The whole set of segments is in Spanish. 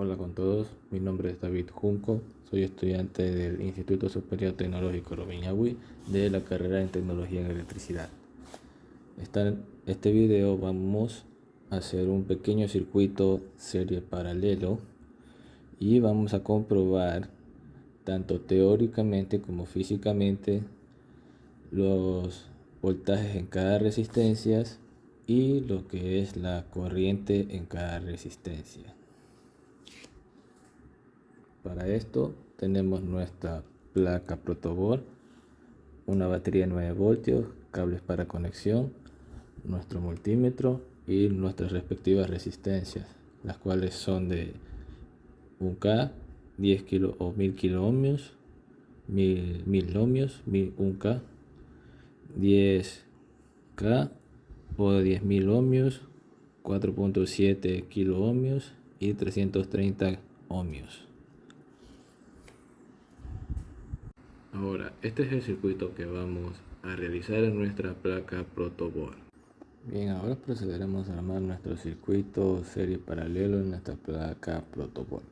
Hola con todos, mi nombre es David Junco, soy estudiante del Instituto Superior Tecnológico Roviñahui de la carrera en Tecnología en Electricidad. En este video vamos a hacer un pequeño circuito serie paralelo y vamos a comprobar tanto teóricamente como físicamente los voltajes en cada resistencia y lo que es la corriente en cada resistencia. Para esto tenemos nuestra placa protoboard, una batería de 9 voltios, cables para conexión, nuestro multímetro y nuestras respectivas resistencias, las cuales son de 1K, 10 kilo o 1000 kilo ohmios, 1000 ohmios, 1K, 10K o 10.000 ohmios, 4.7 kilo ohmios y 330 ohmios. Ahora, este es el circuito que vamos a realizar en nuestra placa protoboard. Bien, ahora procederemos a armar nuestro circuito serie paralelo en nuestra placa protoboard.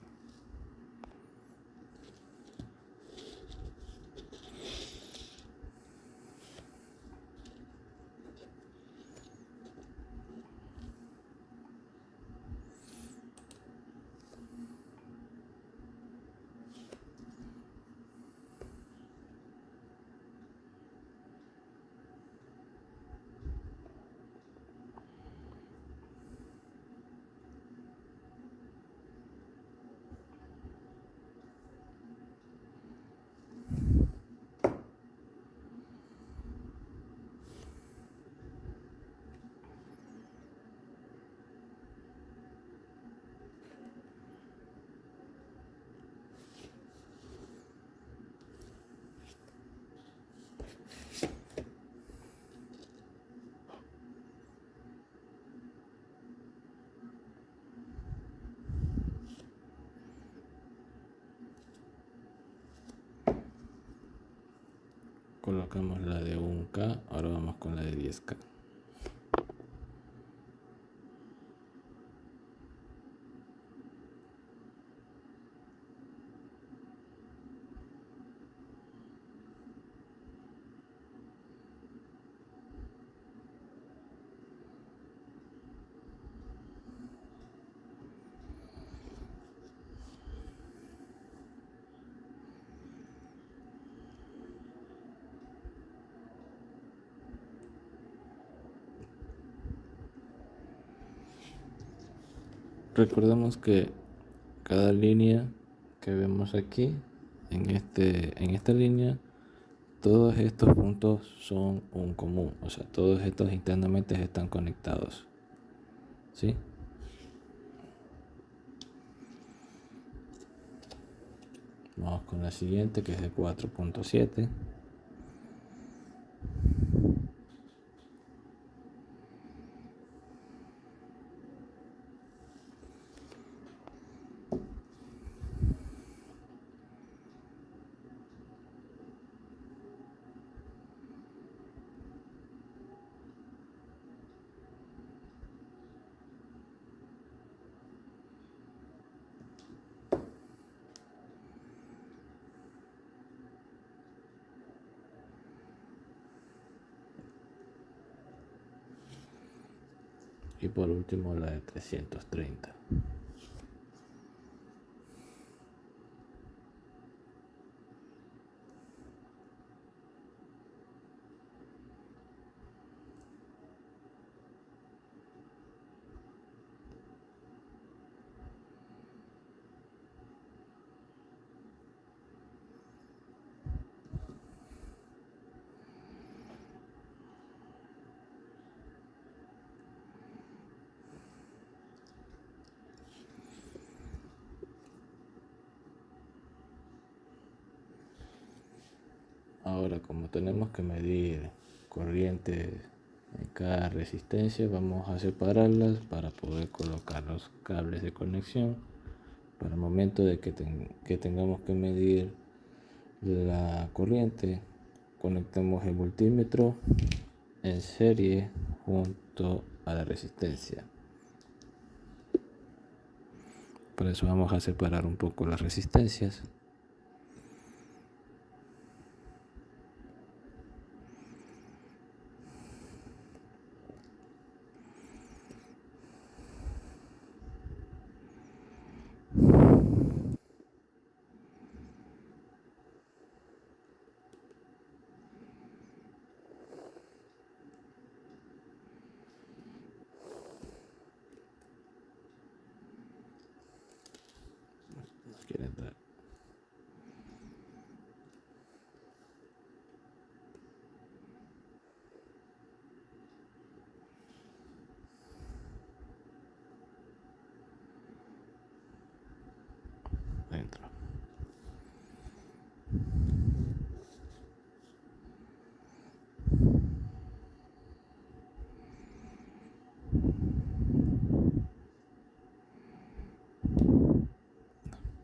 Colocamos la de 1K, ahora vamos con la de 10K. Recordemos que cada línea que vemos aquí, en esta línea, todos estos puntos son un común, o sea, todos estos internamente están conectados, ¿sí? Vamos con la siguiente, que es de 4.7. Y por último la de 330. Ahora, como tenemos que medir corriente en cada resistencia, vamos a separarlas para poder colocar los cables de conexión. Para el momento de que tengamos que medir la corriente, conectamos el multímetro en serie junto a la resistencia. Por eso vamos a separar un poco las resistencias. Nos quiere entrar. Dentro.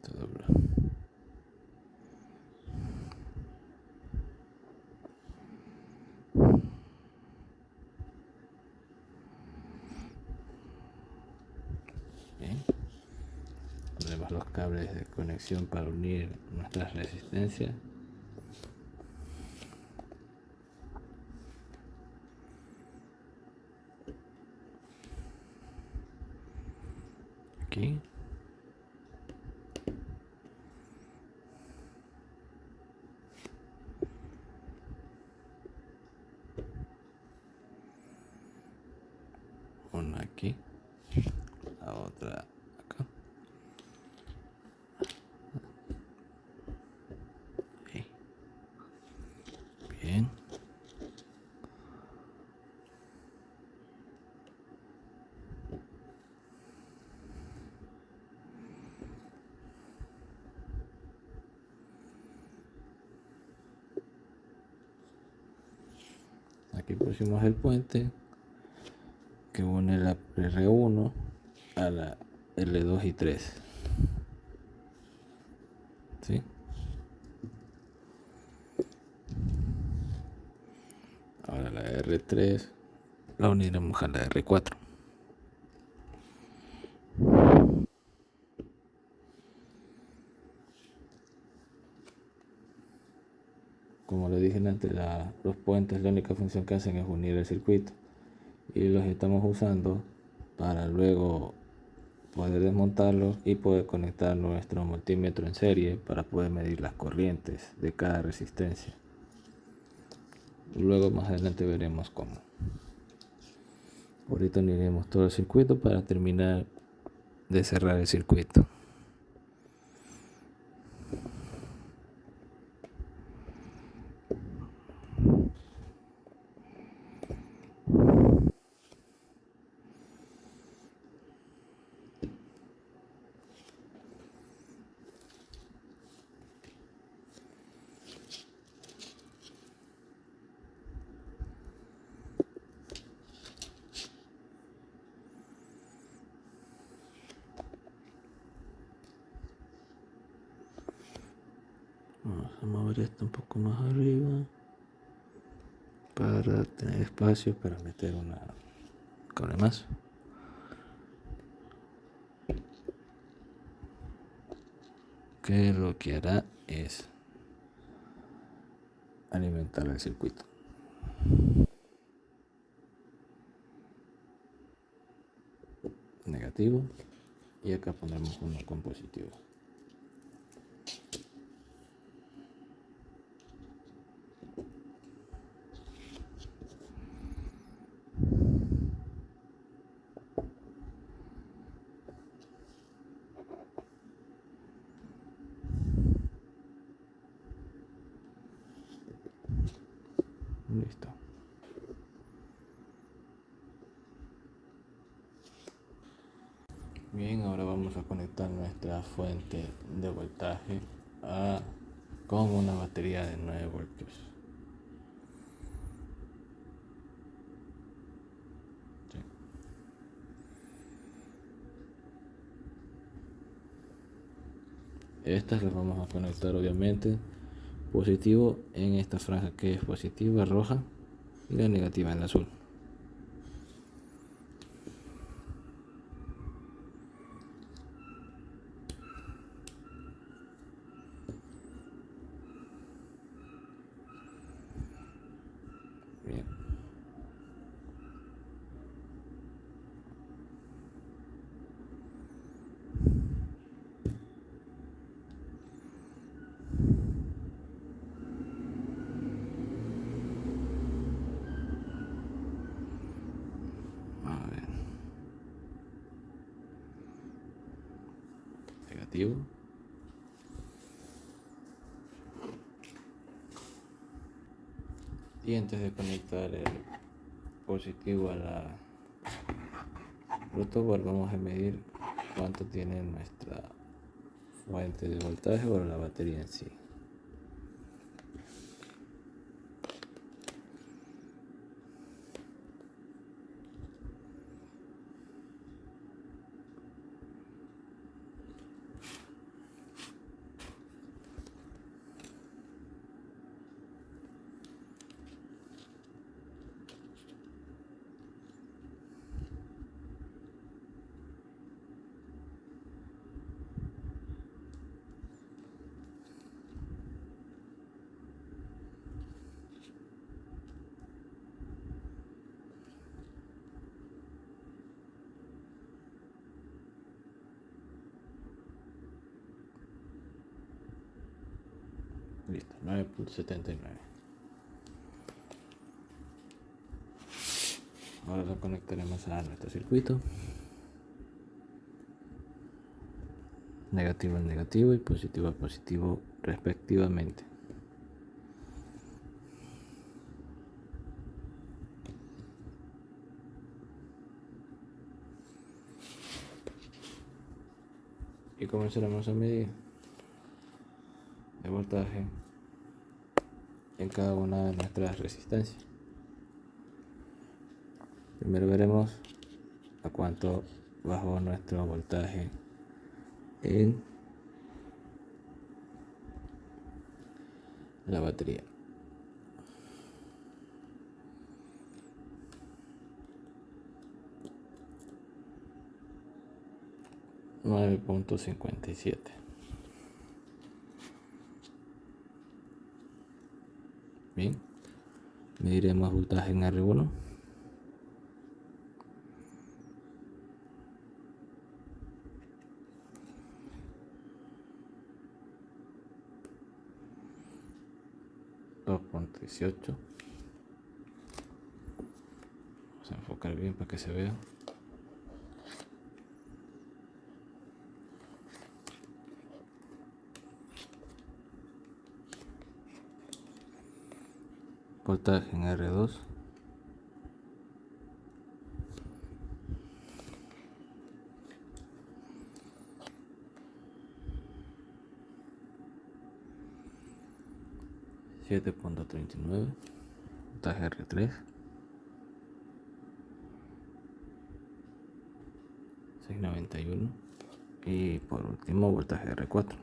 Se dobla. Bien. Ponemos los cables de conexión para unir nuestras resistencias. Aquí. Una aquí. La otra acá. Ahí. Bien. Aquí pusimos el puente que une la R1 a la L2 y 3. ¿Sí? Ahora la R3 la uniremos a la R4. Como le dije antes, los puentes la única función que hacen es unir el circuito y los estamos usando para luego poder desmontarlos y poder conectar nuestro multímetro en serie para poder medir las corrientes de cada resistencia. Luego más adelante veremos cómo. Ahorita uniremos todo el circuito para terminar de cerrar el circuito. Vamos a mover esto un poco más arriba para tener espacio para meter una cable más. Que lo que hará es alimentar el circuito. Negativo y acá ponemos uno con positivo. Listo. Bien, ahora vamos a conectar nuestra fuente de voltaje con una batería de 9 voltios. Sí. Estas las vamos a conectar obviamente positivo en esta franja que es positiva roja y la negativa en la azul. negativo. Y antes de conectar el positivo a la protobor, vamos a medir cuánto tiene nuestra fuente de voltaje o la batería en sí. Listo, 9.79. Ahora lo conectaremos a nuestro circuito. Negativo al negativo y positivo al positivo respectivamente. Y comenzaremos a medir el voltaje en cada una de nuestras resistencias. Primero veremos a cuánto bajó nuestro voltaje en la batería. $9.57. Bien, mediremos voltaje en R1. $2.18. Vamos a enfocar bien para que se vea. Voltaje en R2. $7.39. Voltaje R3. 691. Y por último voltaje R4.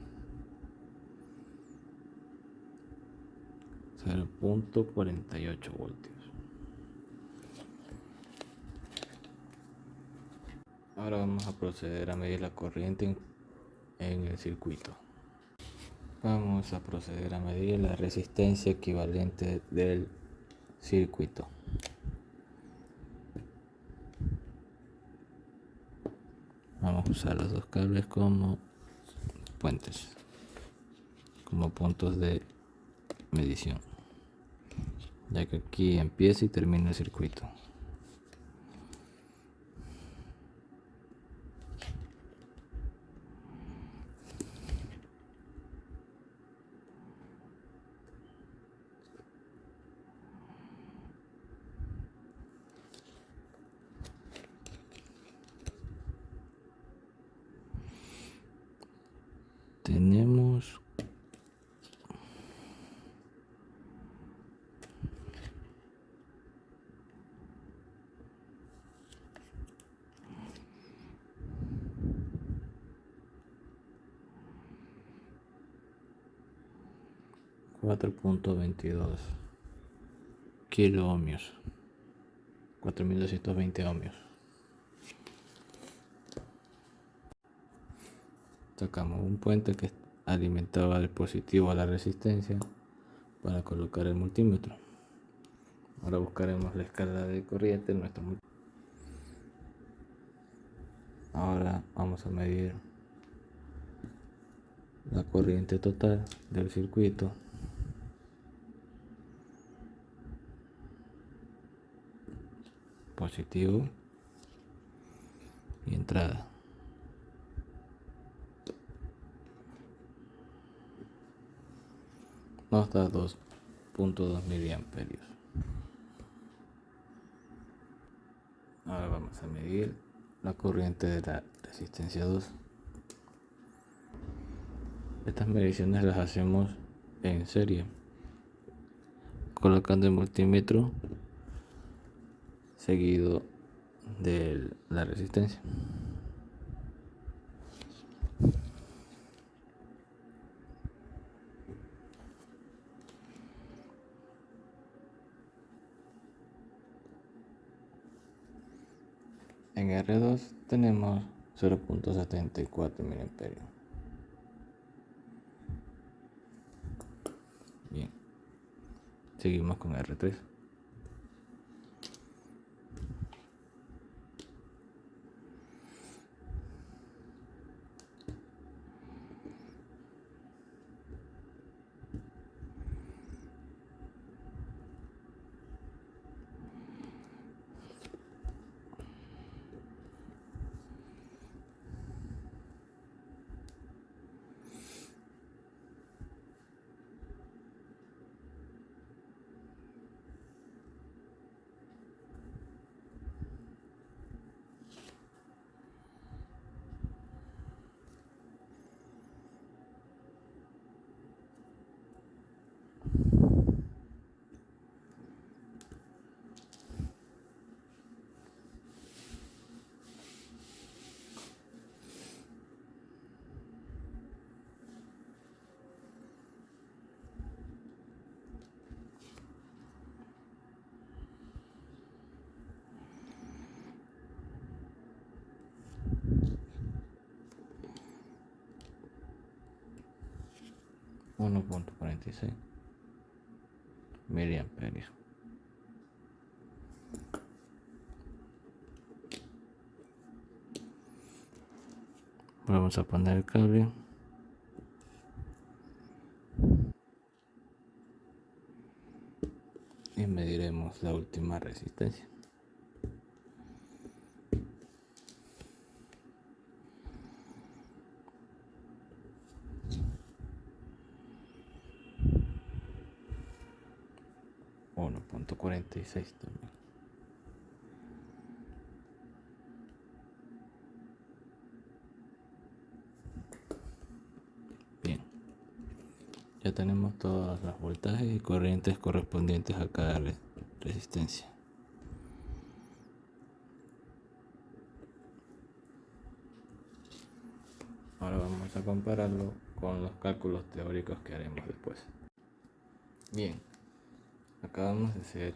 0.48 voltios. Ahora vamos a proceder a medir la corriente en el circuito. Vamos a proceder a medir la resistencia equivalente del circuito. Vamos a usar los dos cables como puentes, como puntos de medición, ya que aquí empieza y termina el circuito. Tenemos 4.22 kilo ohmios, 4220 ohmios. Sacamos un puente que alimentaba del positivo a la resistencia para colocar el multímetro. Ahora buscaremos la escala de corriente en nuestro multímetro. Ahora vamos a medir la corriente total del circuito. Positivo y entrada. nos da 2.2 miliamperios. Ahora vamos a medir la corriente de la resistencia 2. Estas mediciones las hacemos en serie, colocando el multímetro seguido de la resistencia. En R2 tenemos 0.74 miliamperios. Bien, seguimos con R3. $1.46 miliamperios. Vamos a poner el cable y mediremos la última resistencia. $1.46 también. Bien, ya tenemos todos los voltajes y corrientes correspondientes a cada resistencia. Ahora vamos a compararlo con los cálculos teóricos que haremos después. Bien, acabamos de hacer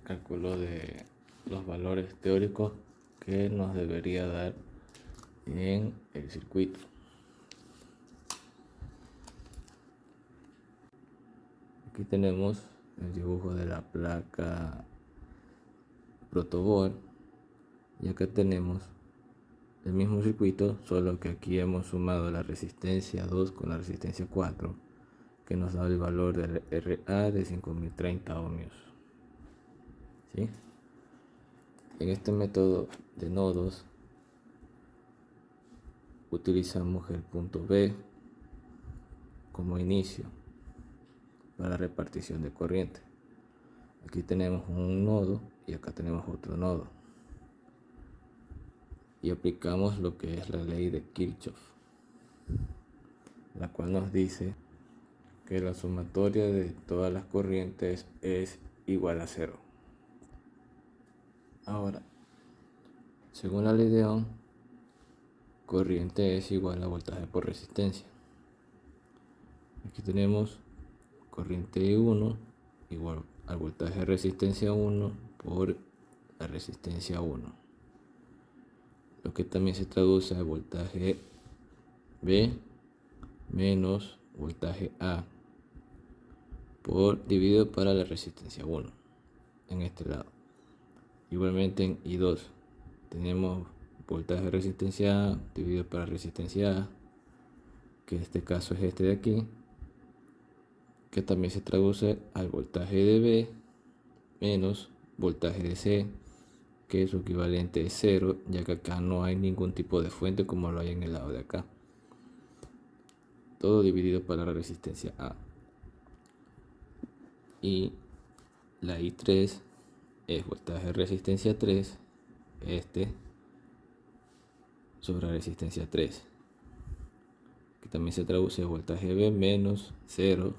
cálculo de los valores teóricos que nos debería dar en el circuito. Aquí tenemos el dibujo de la placa protoboard y acá tenemos el mismo circuito, solo que aquí hemos sumado la resistencia 2 con la resistencia 4, que nos da el valor del RA de 5030 ohmios. ¿Sí? En este método de nodos utilizamos el punto B como inicio para la repartición de corriente. Aquí tenemos un nodo y acá tenemos otro nodo. Y aplicamos lo que es la ley de Kirchhoff, la cual nos dice que la sumatoria de todas las corrientes es igual a 0. Ahora, según la ley de Ohm, corriente es igual a voltaje por resistencia. Aquí tenemos corriente 1 igual al voltaje de resistencia 1 por la resistencia 1. Lo que también se traduce a voltaje B menos voltaje A dividido para la resistencia 1 en este lado. Igualmente en I2 tenemos voltaje de resistencia A dividido para resistencia A, que en este caso es este de aquí, que también se traduce al voltaje de B menos voltaje de C, que su equivalente es 0, ya que acá no hay ningún tipo de fuente como lo hay en el lado de acá. Todo dividido para la resistencia A. y la I3 es voltaje de resistencia 3, sobre resistencia 3, que también se traduce a voltaje B menos 0,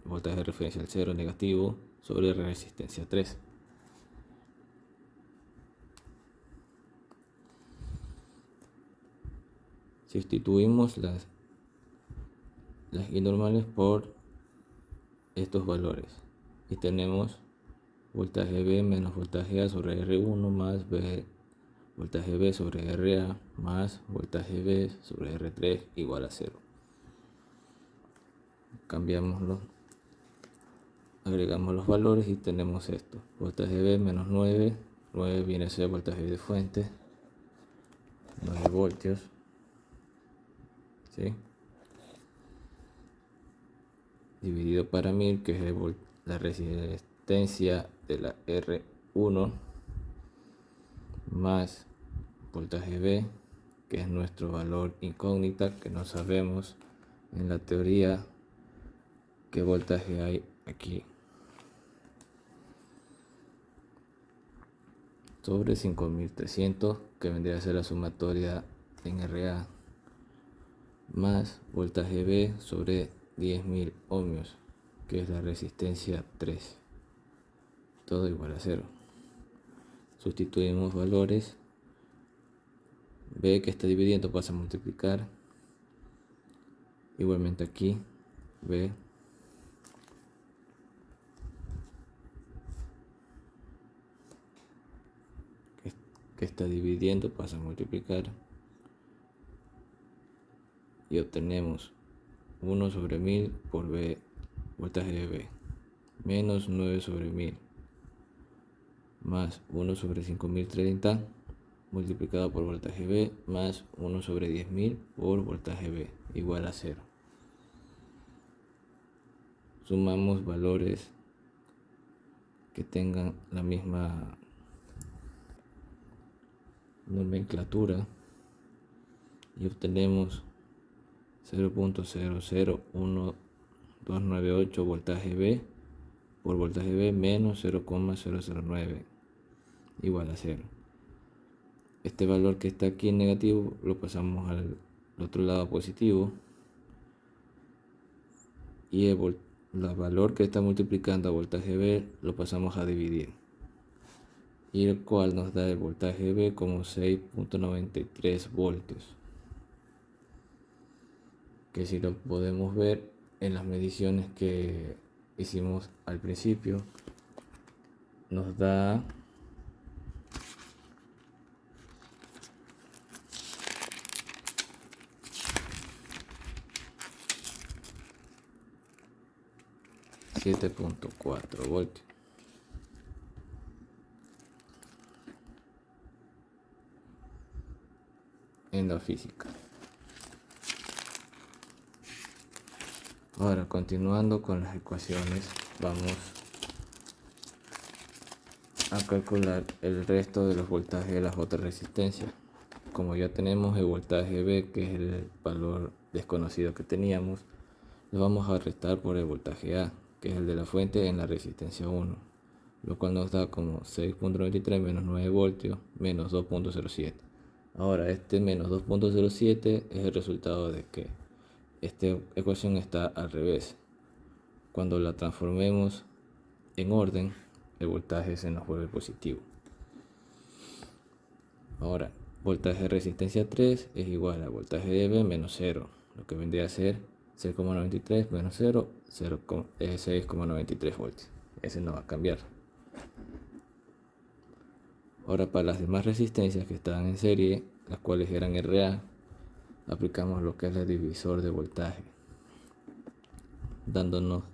voltaje de referencia al 0 negativo sobre resistencia 3. Sustituimos las I normales por estos valores y tenemos voltaje B menos voltaje A sobre R1 más voltaje B sobre RA más voltaje B sobre R3 igual a 0. Cambiamoslo, agregamos los valores y tenemos esto: voltaje B menos 9 viene a ser voltaje de fuente, 9 voltios, ¿sí? Dividido para 1000, que es la resistencia de la R1, más voltaje B, que es nuestro valor incógnita, que no sabemos en la teoría qué voltaje hay aquí, sobre 5300, que vendría a ser la sumatoria en RA, más voltaje B sobre 10.000 ohmios, que es la resistencia 3, todo igual a 0. Sustituimos valores. B, que está dividiendo, pasa a multiplicar. Igualmente aquí B, que está dividiendo, pasa a multiplicar, y obtenemos 1 sobre 1000 por B, voltaje de B, menos 9 sobre 1000 más 1 sobre 5030 multiplicado por voltaje B más 1 sobre 10.000 por voltaje B igual a 0. Sumamos valores que tengan la misma nomenclatura y obtenemos 0.001298 voltaje B por voltaje B menos 0,009 igual a 0. Este valor que está aquí en negativo lo pasamos al otro lado positivo, y el valor que está multiplicando a voltaje B lo pasamos a dividir, y el cual nos da el voltaje B como 6.93 voltios, que si lo podemos ver en las mediciones que hicimos al principio, nos da 7.4 voltios. En la física. Ahora, continuando con las ecuaciones, vamos a calcular el resto de los voltajes de las otras resistencias. Como ya tenemos el voltaje B, que es el valor desconocido que teníamos, lo vamos a restar por el voltaje A, que es el de la fuente en la resistencia 1, lo cual nos da como 6.93 menos 9 voltios menos 2.07. Ahora, este menos 2.07 es el resultado de que esta ecuación está al revés. Cuando la transformemos en orden, el voltaje se nos vuelve positivo. Ahora, voltaje de resistencia 3 es igual a voltaje de B menos 0, lo que vendría a ser 0,93 menos 0, 6,93 voltios. Ese no va a cambiar. Ahora, para las demás resistencias que estaban en serie, las cuales eran RA, aplicamos lo que es el divisor de voltaje, dándonos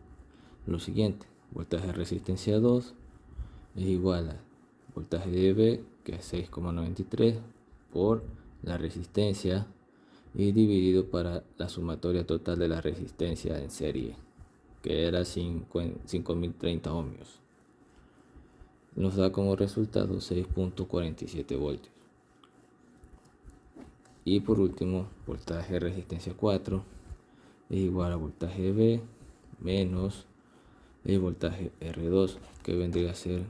lo siguiente: voltaje de resistencia 2 es igual a voltaje de B, que es 6,93 por la resistencia, y dividido para la sumatoria total de la resistencia en serie, que era 5030 ohmios. Nos da como resultado 6.47 voltios. Y por último, voltaje de resistencia 4 es igual a voltaje B menos el voltaje R2, que vendría a ser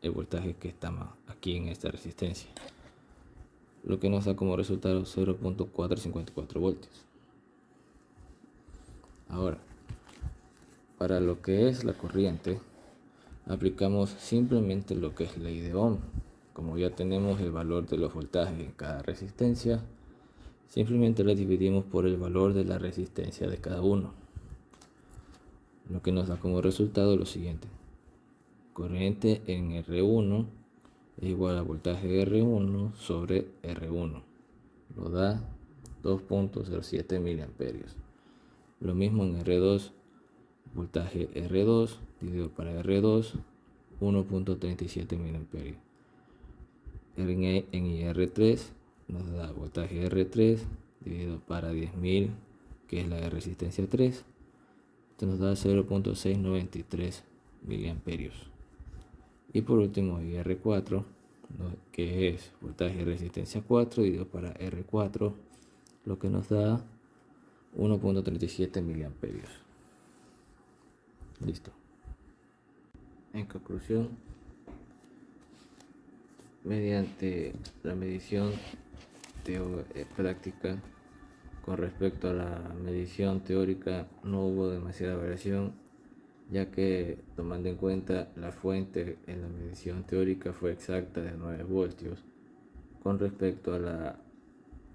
el voltaje que está aquí en esta resistencia, lo que nos da como resultado 0.454 voltios. Ahora, para lo que es la corriente, aplicamos simplemente lo que es ley de Ohm. Como ya tenemos el valor de los voltajes en cada resistencia, simplemente la dividimos por el valor de la resistencia de cada uno, lo que nos da como resultado lo siguiente: corriente en R1 es igual a voltaje R1 sobre R1, lo da 2.07 miliamperios. Lo mismo en R2, voltaje R2 dividido para R2, 1.37 miliamperios. En IR3 nos da voltaje R3 dividido para 10.000, que es la resistencia 3, esto nos da 0.693 miliamperios. Y por último IR4, que es voltaje resistencia 4 dividido para R4, lo que nos da 1.37 miliamperios. Listo. En conclusión, mediante la medición práctica con respecto a la medición teórica no hubo demasiada variación, ya que tomando en cuenta la fuente en la medición teórica fue exacta de 9 voltios con respecto a la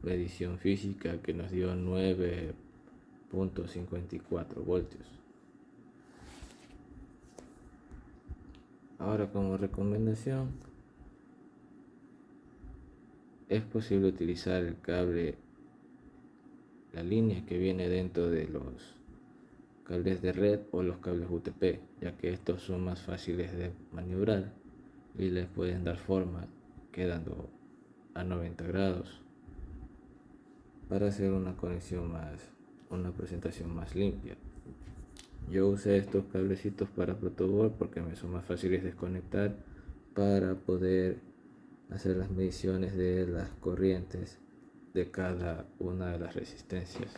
medición física que nos dio 9.54 voltios. Ahora, como recomendación, es posible utilizar el cable, la línea que viene dentro de los cables de red o los cables UTP, ya que estos son más fáciles de maniobrar y les pueden dar forma quedando a 90 grados para hacer una presentación más limpia. Yo usé estos cablecitos para protoboard porque me son más fáciles de desconectar para poder hacer las mediciones de las corrientes de cada una de las resistencias.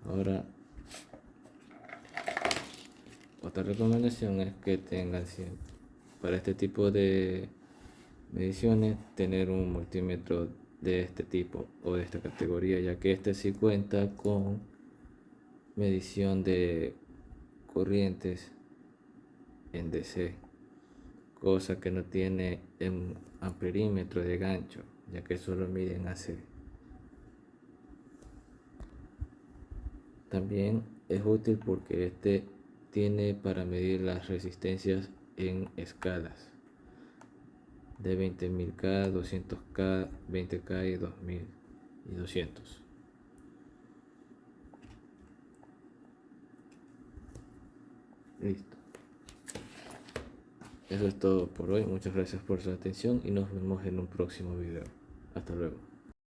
Ahora, otra recomendación es que tengan para este tipo de mediciones tener un multímetro de este tipo o de esta categoría, ya que este sí cuenta con medición de corrientes en DC, cosa que no tiene un amperímetro de gancho, ya que solo mide en AC. También es útil porque este tiene para medir las resistencias en escalas de 20.000K, 200K, 20K y 2000 y 200. Listo. Eso es todo por hoy. Muchas gracias por su atención y nos vemos en un próximo video. Hasta luego.